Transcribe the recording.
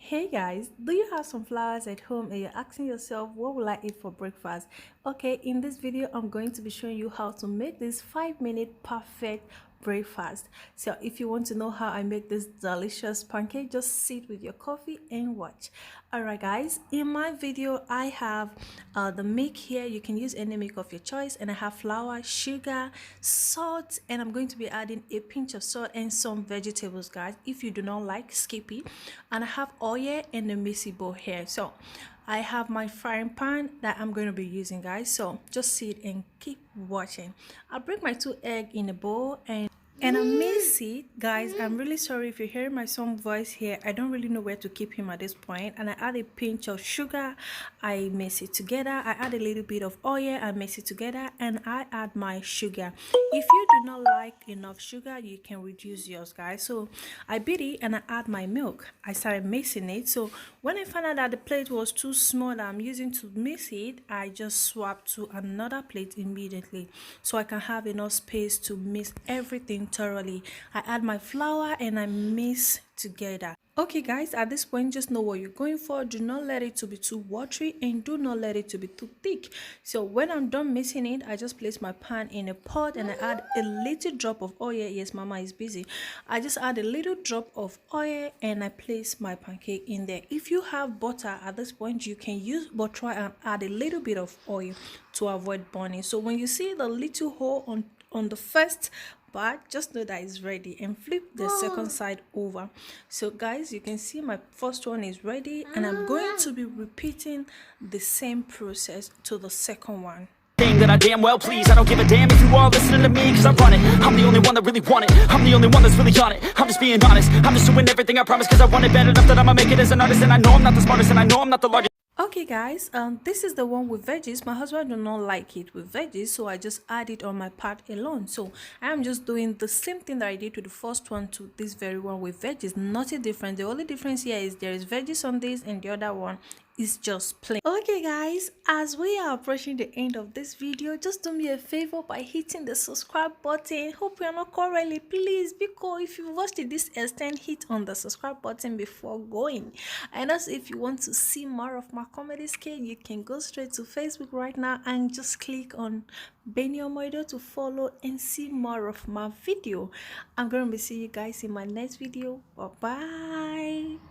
Hey guys, do you have some flowers at home and you're asking yourself what will I eat for breakfast? Okay, in this video I'm going to be showing you how to make this 5-minute perfect breakfast. So if you want to know how I make this delicious pancake, just sit with your coffee and watch. Alright guys, in my video I have the milk here. You can use any milk of your choice, and I have flour, sugar, salt, and I'm going to be adding a pinch of salt and some vegetables guys. If you do not like, skip it. And I have oil and a messy bowl here. So I have my frying pan that I'm going to be using guys, so just sit and keep watching. I'll break my 2 eggs in a bowl and I mix it guys. I'm really sorry if you're hearing my son voice here. I don't really know where to keep him at this point. And I add a pinch of sugar, I mix it together. I add a little bit of oil, I mix it together, and I add my sugar. If you do not like enough sugar, you can reduce yours guys. So I beat it and I add my milk. I started mixing it. So when I found out that the plate was too small that I'm using to mix it, I just swapped to another plate immediately so I can have enough space to mix everything thoroughly. I add my flour and I mix together. Okay guys, at this point just know what you're going for. Do not let it to be too watery and do not let it to be too thick. So when I'm done mixing it, I just place my pan in a pot and I add a little drop of oil. Yes, mama is busy. I just add a little drop of oil and I place my pancake in there. If you have butter at this point, you can use, but try and add a little bit of oil to avoid burning. So when you see the little hole on the first part, just know that it's ready, and flip the second side over. So guys, you can see my first one is ready, and I'm going to be repeating the same process to the second one. That I damn well please. I don't give a damn if you all listening to me, cause I run it. I'm the only one that really want it. I'm the only one that's really on it. I'm just being honest. I'm just doing everything I promise, cause I want it bad enough that I'ma make it as an artist. And I know I'm not the smartest, and I know I'm not the largest. Okay guys, this is the one with veggies. My husband do not like it with veggies, so I just add it on my part alone. So I am just doing the same thing that I did to the first one to this very one with veggies. Nothing different. The only difference here is there is veggies on this and the other one is just plain. Okay guys, as we are approaching the end of this video, just do me a favor by hitting the subscribe button. Hope you're not currently, please, because if you watched it this extent, hit on the subscribe button before going. And also if you want to see more of my comedy skit, you can go straight to Facebook right now and just click on Benny Omoido to follow and see more of my video. I'm gonna be seeing you guys in my next video. Bye bye.